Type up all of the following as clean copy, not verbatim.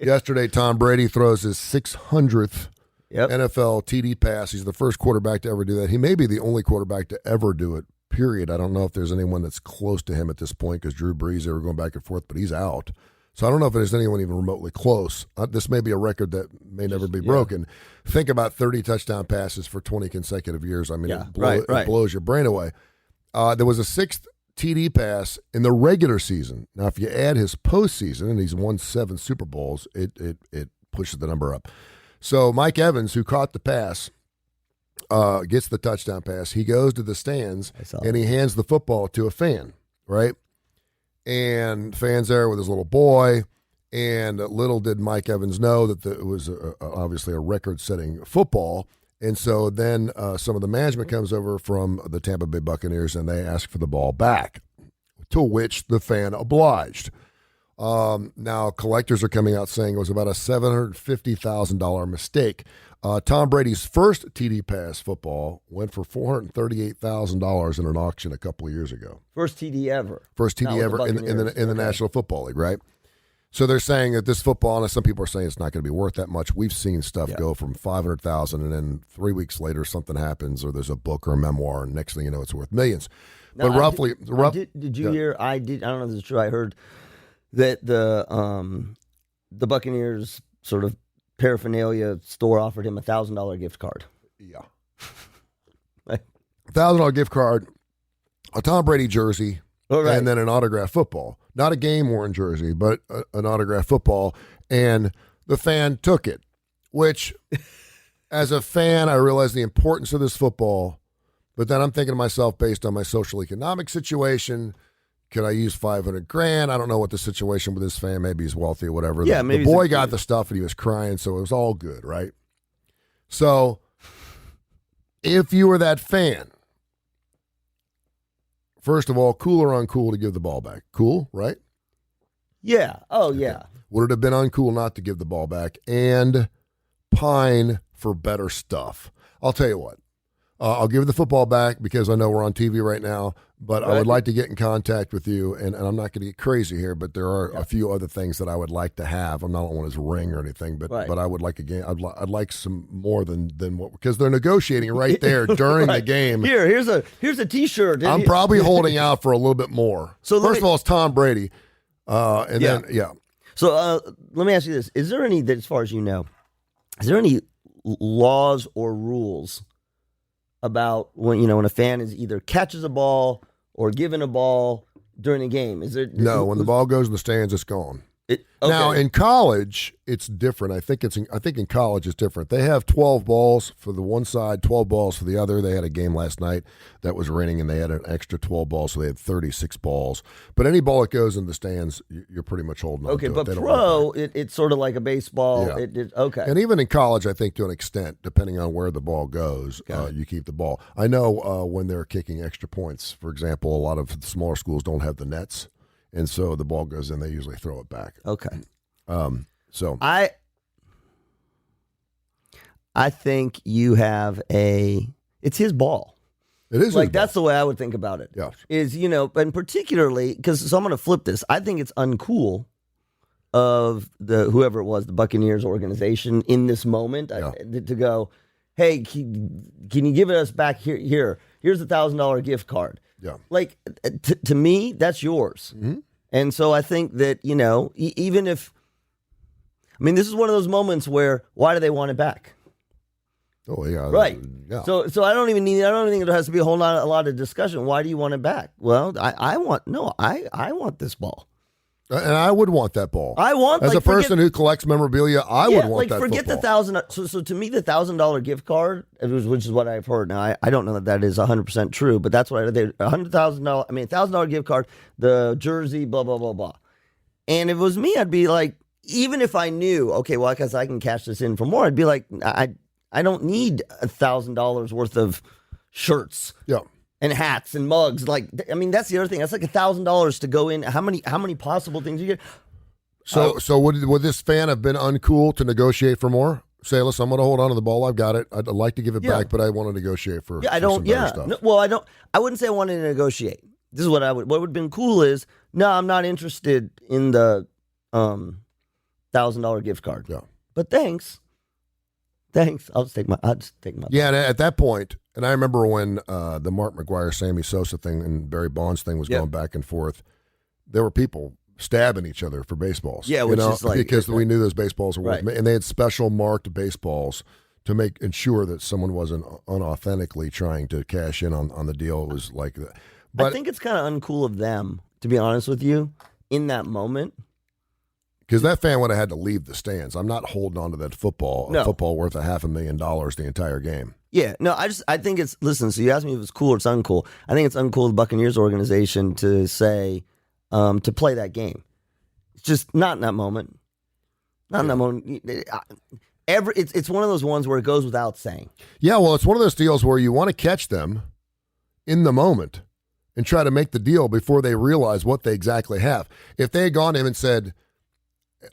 Yesterday, Tom Brady throws his 600th Yep. NFL TD pass. He's the first quarterback to ever do that. He may be the only quarterback to ever do it, period. I don't know if there's anyone that's close to him at this point because Drew Brees, they were going back and forth, but he's out. So I don't know if there's anyone even remotely close. This may be a record that may never be broken. Think about 30 touchdown passes for 20 consecutive years. I mean, it blows your brain away. There was a 6th TD pass in the regular season. Now, if you add his postseason, and he's won 7 Super Bowls, it pushes the number up. So Mike Evans, who caught the pass, gets the touchdown pass. He goes to the stands, and he hands the football to a fan, right? And fan's there with his little boy, and little did Mike Evans know that it was obviously a record-setting football. And so then some of the management comes over from the Tampa Bay Buccaneers, and they ask for the ball back, to which the fan obliged. Now, collectors are coming out saying it was about a $750,000 mistake. Tom Brady's first TD pass football went for $438,000 in an auction a couple of years ago. First TD ever. First TD ever in the National Football League, right? So they're saying that this football, and some people are saying it's not going to be worth that much. We've seen stuff go from $500,000, and then 3 weeks later something happs, or there's a book or a memoir, and next thing you know, it's worth millions. Now, but roughly, did you hear? I don't know if this is true. I heard that the Buccaneers sort of paraphernalia store offered him $1,000 gift card. Yeah, $1,000 gift card, a Tom Brady jersey, and then an autographed football. Not a game-worn jersey, but an autographed football. And the fan took it, which, as a fan, I realize the importance of this football. But then I'm thinking to myself, based on my social economic situation, could I use $500,000? I don't know what the situation with this fan. Maybe he's wealthy or whatever. Yeah, the boy got the stuff and he was crying, so it was all good, right? So, if you were that fan, first of all, cool or uncool to give the ball back? Cool, right? Yeah. Oh, yeah. Would it have been uncool not to give the ball back and pine for better stuff? I'll tell you what. I'll give the football back because I know we're on TV right now, but I would like to get in contact with you, and I'm not going to get crazy here, but there are a few other things that I would like to have. I'm not on his ring or anything, but I would like a game. I'd like some more than what, because they're negotiating right there during the game. Here's a T-shirt. I'm probably holding out for a little bit more. So first of all, it's Tom Brady, then. So let me ask you this: is there any, as far as you know, is there any laws or rules about when a fan is either catches a ball or given a ball during a game? Is there when the ball goes in the stands, it's gone. Now in college, it's different. I think in college it's different. They have 12 balls for the one side, 12 balls for the other. They had a game last night that was raining, and they had an extra 12 balls, so they had 36 balls. But any ball that goes in the stands, you're pretty much holding on to it. Okay, but pro, it's sort of like a baseball. Yeah. And even in college, I think to an extent, depending on where the ball goes, you keep the ball. I know when they're kicking extra points, for example, a lot of smaller schools don't have the nets. And so the ball goes in, they usually throw it back. Okay. So I think you have it's his ball. It is like that's the way I would think about it. Yeah. Is, and particularly because I'm going to flip this. I think it's uncool of whoever it was, the Buccaneers organization in this moment to go, hey, can you give it us back here? Here's $1,000 gift card. Yeah. Like, to me, that's yours. Mm-hmm. And so I think that, even if, this is one of those moments where, why do they want it back? Oh, yeah. Right. Yeah. So I don't even think there has to be a lot of discussion. Why do you want it back? Well, I want this ball. And I would want that ball. I want, as a person who collects memorabilia, I would want that forget football. the $1,000. So to me, the $1,000 gift card, which is what I've heard. Now I don't know that is 100% true, but that's what I did. $1,000 gift card, the jersey, blah blah blah blah. And if it was me, I'd be like, even if I knew, okay, well, because I can cash this in for more, I'd be like, I don't need $1,000 worth of shirts. Yeah. And hats and mugs, that's the other thing. That's like $1,000 to go in. How many possible things you get? So would this fan have been uncool to negotiate for more? Say, listen, I'm going to hold on to the ball. I've got it. I'd like to give it back, but I want to negotiate for. I don't. Some better stuff. No, well, I don't. I wouldn't say I wanted to negotiate. This is what I would. What would have been cool is, no, I'm not interested in the $1,000 gift card. Yeah. But thanks. I'll just take my. Yeah, and at that point, and I remember when the Mark McGuire, Sammy Sosa thing and Barry Bonds thing was going back and forth, there were people stabbing each other for baseballs. Yeah, which is like, because we knew those baseballs were right. and they had special marked baseballs to ensure that someone wasn't unauthentically trying to cash in on the deal. It was like that. But I think it's kind of uncool of them, to be honest with you, in that moment. Because that fan would have had to leave the stands. I'm not holding on to that football, a football worth $500,000 the entire game. Yeah, no, I think it's, listen, so you asked me if it's cool or it's uncool. I think it's uncool of the Buccaneers organization to say, to play that game. It's just not in that moment. Not in that moment. It's one of those ones where it goes without saying. Yeah, well, it's one of those deals where you want to catch them in the moment and try to make the deal before they realize what they exactly have. If they had gone to him and said,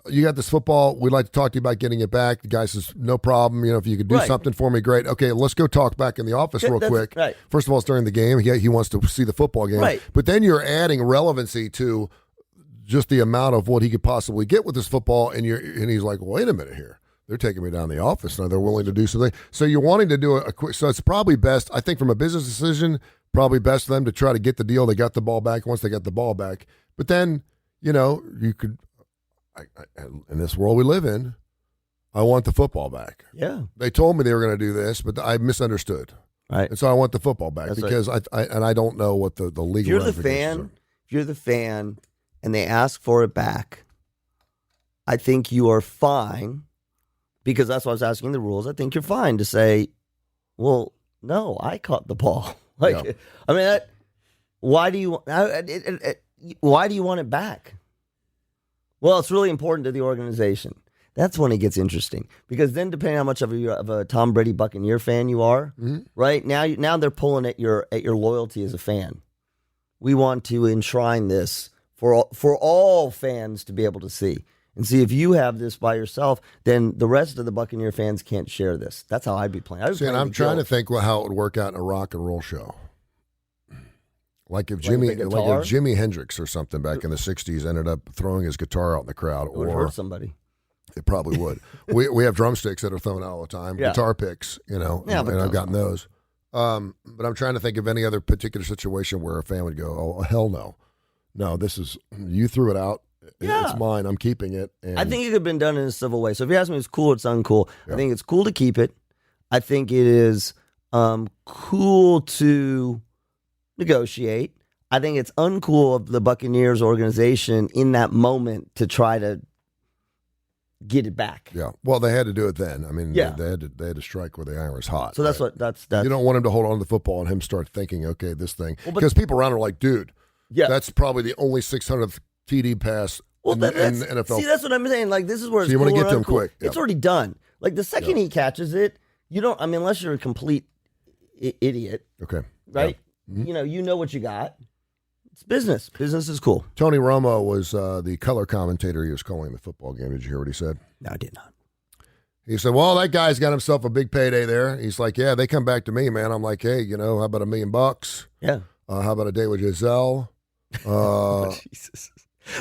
you got this football, we'd like to talk to you about getting it back. The guy says, no problem. If you could do something for me, great. Okay, let's go talk back in the office real quick. Right. First of all, it's during the game. He wants to see the football game. Right. But then you're adding relevancy to just the amount of what he could possibly get with this football, and he's like, wait a minute here. They're taking me down the office now. They're willing to do something. So you're wanting to do a quick. So it's probably best, I think, from a business decision, probably best for them to try to get the deal. They got the ball back once they got the ball back. But then, you could. In this world we live in, I want the football back. Yeah. They told me they were going to do this, but I misunderstood. Right. And so I want the football back. That's because right. I don't know what the legal. If you're the fan, and they ask for it back, I think you are fine, because that's why I was asking the rules. I think you're fine to say, well, no, I caught the ball. I mean, why do you want it back? Well, it's really important to the organization. That's when it gets interesting, because then, depending on how much of a Tom Brady Buccaneer fan you are, right now they're pulling at your loyalty as a fan. We want to enshrine this for all fans to be able to see, and see if you have this by yourself, then the rest of the Buccaneer fans can't share this. That's how I'd be playing. I'm trying to think how it would work out in a rock and roll show. Like if Jimi Hendrix or something back in the 60s ended up throwing his guitar out in the crowd. It would hurt somebody. It probably would. we have drumsticks that are thrown out all the time. Yeah. Guitar picks, and I've gotten those. But I'm trying to think of any other particular situation where a fan would go, oh, hell no. No, you threw it out. Yeah. It's mine. I'm keeping it. And I think it could have been done in a civil way. So if you ask me if it's cool, it's uncool. Yeah. I think it's cool to keep it. I think it is cool to negotiate. I think it's uncool of the Buccaneers organization in that moment to try to get it back. Yeah. Well, they had to do it then. I mean, they had to strike where the iron was hot. So that's that's you don't want him to hold on to the football and him start thinking, okay, this thing, because people around are like, dude, that's probably the only 600th TD pass in the NFL. See, that's what I'm saying. Like, this is where it's you want to get to him quick. Yeah. It's already done. Like, the second he catches it, you don't. I mean, unless you're a complete idiot. Okay. Right. Yeah. Mm-hmm. You know what you got. It's business. Business is cool. Tony Romo was the color commentator. He was calling the football game. Did you hear what he said? No, I did not. He said, well, that guy's got himself a big payday there. He's like, yeah, they come back to me, man. I'm like, hey, how about $1 million? Yeah. How about a day with Giselle? Jesus.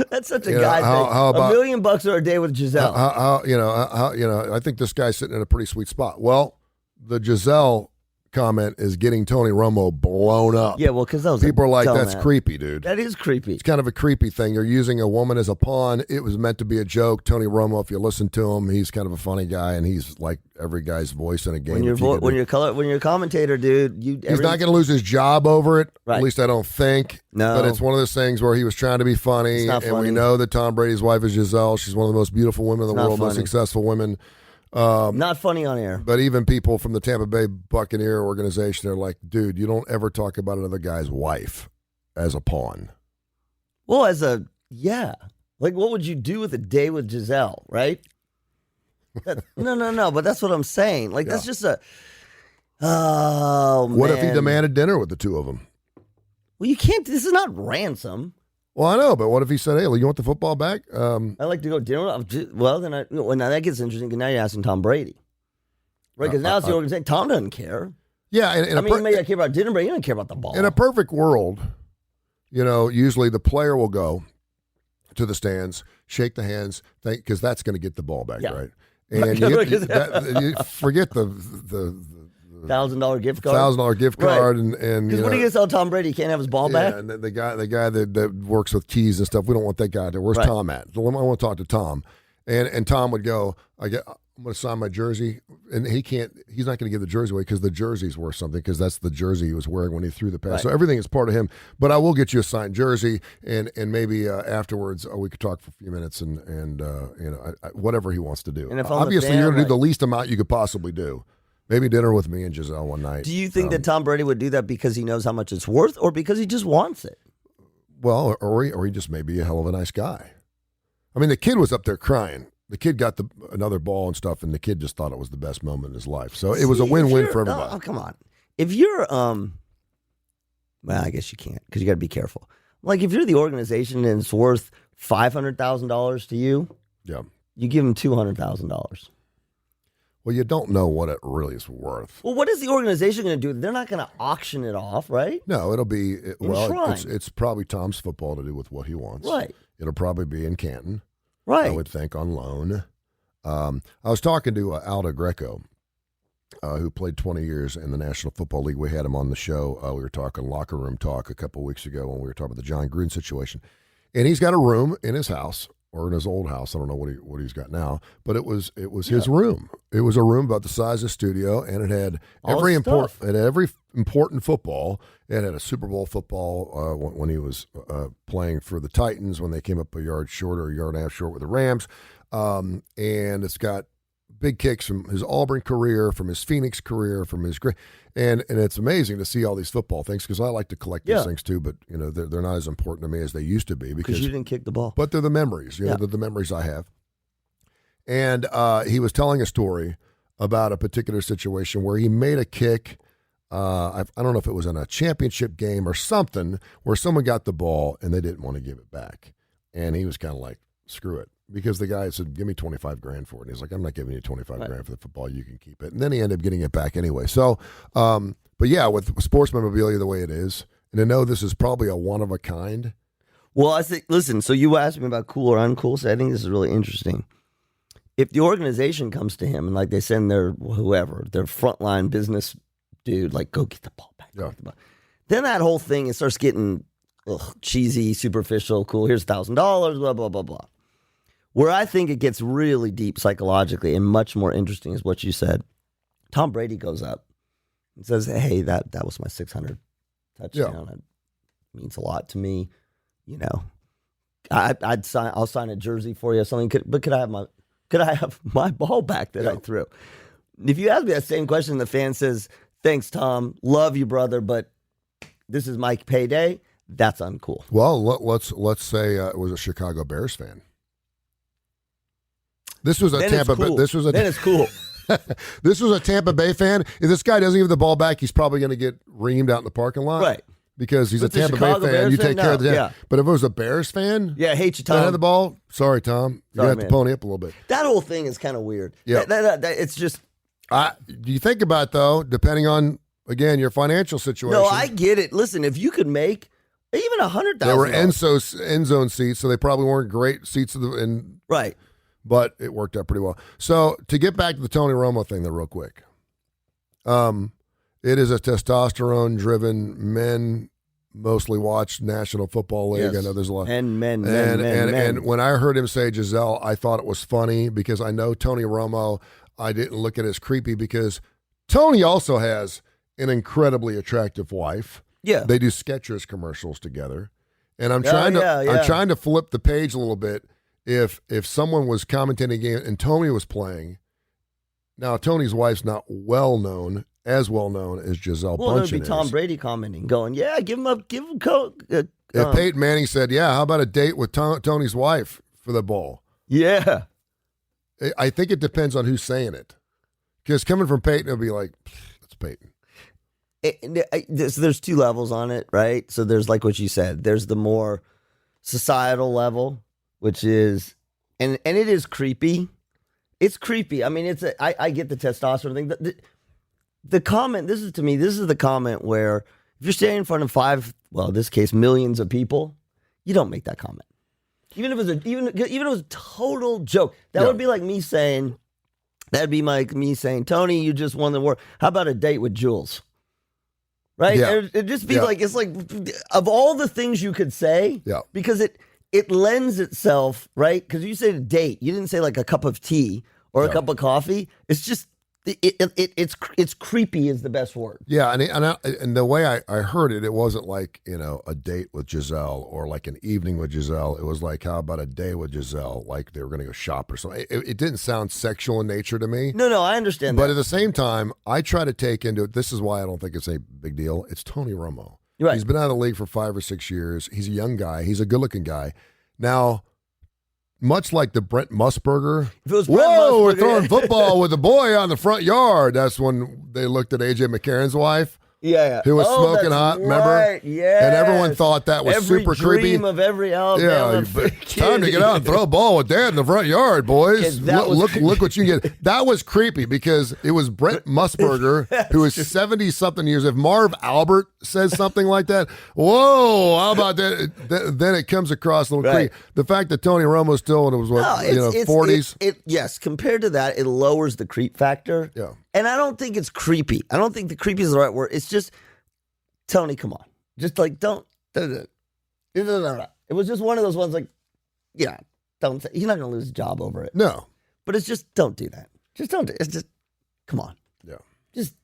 That's such a guy thing. How about $1 million or a day with Giselle? I think this guy's sitting in a pretty sweet spot. Well, the Giselle comment is getting Tony Romo blown up. Yeah, well, because those people are like, that's creepy, dude. That is creepy. It's kind of a creepy thing. You're using a woman as a pawn. It was meant to be a joke. Tony Romo, if you listen to him, he's kind of a funny guy, and he's like every guy's voice in a game. When you're a commentator, dude, he's not going to lose his job over it. Right. At least I don't think. No, but it's one of those things where he was trying to be funny, and we know that Tom Brady's wife is Giselle. She's one of the most beautiful women in the world, most successful women. Not funny on air. But even people from the Tampa Bay Buccaneer organization are like, dude, you don't ever talk about another guy's wife as a pawn. Well, like, what would you do with a day with Giselle, right? No, but that's what I'm saying. Like, that's just what if he demanded dinner with the two of them? Well, you can't, this is not ransom. Well, I know, but what if he said, hey, you want the football back? I like to go dinner. Well, then now that gets interesting, because now you're asking Tom Brady. Right, because now it's the organization. Tom doesn't care. Yeah. He may not care about dinner, but he doesn't care about the ball. In a perfect world, usually the player will go, to the stands, shake the hands, because that's going to get the ball back, Yeah. right? And you forget the $1,000 gift card. $1,000 gift card, and because what are you gonna tell Tom Brady? He can't have his ball back. And the guy that works with keys and stuff. We don't want that guy there. Where's Tom at? I want to talk to Tom, and Tom would go. I'm going to sign my jersey, and he can't. He's not going to give the jersey away because the jersey's worth something, because that's the jersey he was wearing when he threw the pass. Right. So everything is part of him. But I will get you a signed jersey, and maybe afterwards we could talk for a few minutes, and whatever he wants to do. And if obviously you're going to do the least amount you could possibly do. Maybe dinner with me and Giselle one night. Do you think that Tom Brady would do that because he knows how much it's worth, or because he just wants it? Well, or he just may be a hell of a nice guy. I mean, the kid was up there crying. The kid got another ball and stuff, and the kid just thought it was the best moment in his life. So it was a win-win for everybody. Oh, come on. If you're, well, I guess you can't, because you got to be careful. Like, if you're the organization and it's worth $500,000 to you, yeah, you give them $200,000. Well, you don't know what it really is worth. Well, what is the organization going to do? They're not going to auction it off, right? No, it'll be it's probably Tom's football to do with what he wants. Right. It'll probably be in Canton. Right. I would think on loan. I was talking to Aldo Greco, who played 20 years in the National Football League. We had him on the show. We were talking locker room talk a couple of weeks ago when we were talking about the John Gruden situation. And he's got a room in his house, or in his old house. I don't know what he's got now, but it was his room. It was a room about the size of a studio, and it had every important football. It had a Super Bowl football when he was playing for the Titans, when they came up a yard short or a yard and a half short with the Rams. And it's got big kicks from his Auburn career, from his Phoenix career, from his and it's amazing to see all these football things, because I like to collect these things too, but they're not as important to me as they used to be, because you didn't kick the ball. But they're the memories, they're the memories I have. And he was telling a story about a particular situation where he made a kick. I don't know if it was in a championship game or something, where someone got the ball and they didn't want to give it back, and he was kind of like, "Screw it." Because the guy said, "Give me $25,000 for it." And he's like, "I'm not giving you $25,000 for the football. You can keep it." And then he ended up getting it back anyway. So, but yeah, with sports memorabilia the way it is, and to know this is probably a one of a kind. Well, I think, listen, so you asked me about cool or uncool, so I think this is really interesting. If the organization comes to him and, like, they send their frontline business dude, like, go get the ball back. Yeah. Then that whole thing, it starts getting cheesy, superficial, cool. Here's $1,000, blah, blah, blah, blah. Where I think it gets really deep psychologically and much more interesting is what you said. Tom Brady goes up and says, "Hey, that was my 600 touchdown. It means a lot to me. I'll sign a jersey for you or something. Could I have my ball back that I threw?" If you ask me that same question, the fan says, "Thanks, Tom. Love you, brother, but this is my payday." That's uncool. Well, let's say it was a Chicago Bears fan. This was a then Tampa. Cool. Then it's cool. This was a Tampa Bay fan. If this guy doesn't give the ball back, he's probably going to get reamed out in the parking lot, right? Because he's a Tampa Bay fan. Bears You take care of the yeah. But if it was a Bears fan, I hate you, Tom. that had the ball. Sorry, Tom. You have to pony up a little bit. That whole thing is kind of weird. Yeah, it's just. You think about it, though, depending on again your financial situation. No, I get it. Listen, if you could make even $100,000, they were end zone seats, so they probably weren't great seats right. But it worked out pretty well. So to get back to the Tony Romo thing, though, real quick, it is a testosterone-driven, men mostly watched National Football League. Yes. I know there's a lot, and men. And when I heard him say Giselle, I thought it was funny because I know Tony Romo. I didn't look at it as creepy because Tony also has an incredibly attractive wife. Yeah, they do Skechers commercials together, and I'm trying to flip the page a little bit. If someone was commentating a game and Tony was playing, now Tony's wife's not as well known as Giselle Bundchen is. Well, it would be Tom Brady commenting, going, "Yeah, give him Coke." If Peyton Manning said, "Yeah, how about a date with Tony's wife for the ball?" Yeah, I think it depends on who's saying it. Because coming from Peyton, it'll be like, "That's Peyton." There's two levels on it, right? So there's, like what you said, there's the more societal level, which is, and it is creepy. It's creepy. I mean, I get the testosterone thing. The comment, this is the comment where if you're standing in front of in this case, millions of people, you don't make that comment. Even if it was a total joke, that Yeah. would be like me saying, me saying, Tony, you just won the war. How about a date with Jules? Right? Yeah. It'd just be Yeah. like, it's like, of all the things you could say, Yeah. because it lends itself, right? Because you said a date, you didn't say like a cup of tea or a cup of coffee. It's just it's creepy is the best word. Yeah, and the way I heard it, it wasn't like, a date with Giselle or like an evening with Giselle. It was like, how about a day with Giselle? Like they were going to go shop or something. It didn't sound sexual in nature to me. No, I understand But that. at the same time, I try to take into it. This is why I don't think it's a big deal. It's Tony Romo. Right. He's been out of the league for 5 or 6 years. He's a young guy. He's a good-looking guy. Now, much like the Brent Musburger, If it was Brent whoa, we're Musburger, throwing football with the boy on the front yard. That's when they looked at A.J. McCarron's wife, Yeah. who was smoking that's hot, remember? right, yes. And everyone thought that was every super dream creepy. of every Alabama It's time to get out and throw a ball with Dad in the front yard, boys. Yeah, that was Look what you can get. That was creepy because it was Brent Musburger, who is 70-something years. If Marv Albert says something like that, whoa, how about that? Then it comes across a little Right. creepy. The fact that Tony Romo still in his, No, 40s. Yes, compared to that, it lowers the creep factor. Yeah. And I don't think it's creepy. I don't think the creepy is the right word. It's just, Tony, come on. Just like, don't. It was just one of those ones like, yeah, don't say. He's not going to lose his job over it. No. But it's just, don't do that. Just don't. It's just, come on. Yeah. Just,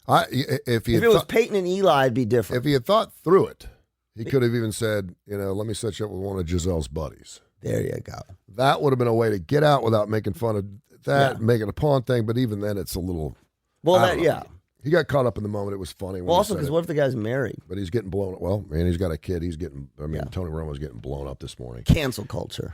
If if it was Peyton and Eli, it'd be different. if he had thought through it, he could have even said, let me set you up with one of Giselle's buddies. There you go. That would have been a way to get out without making fun of that, make it a pawn thing. But even then, it's a little. Well, I don't know. yeah. He got caught up in the moment. It was funny. Well, also, because what if the guy's married? But he's getting blown. Well, man, he's got a kid. Tony Romo's getting blown up this morning. Cancel culture.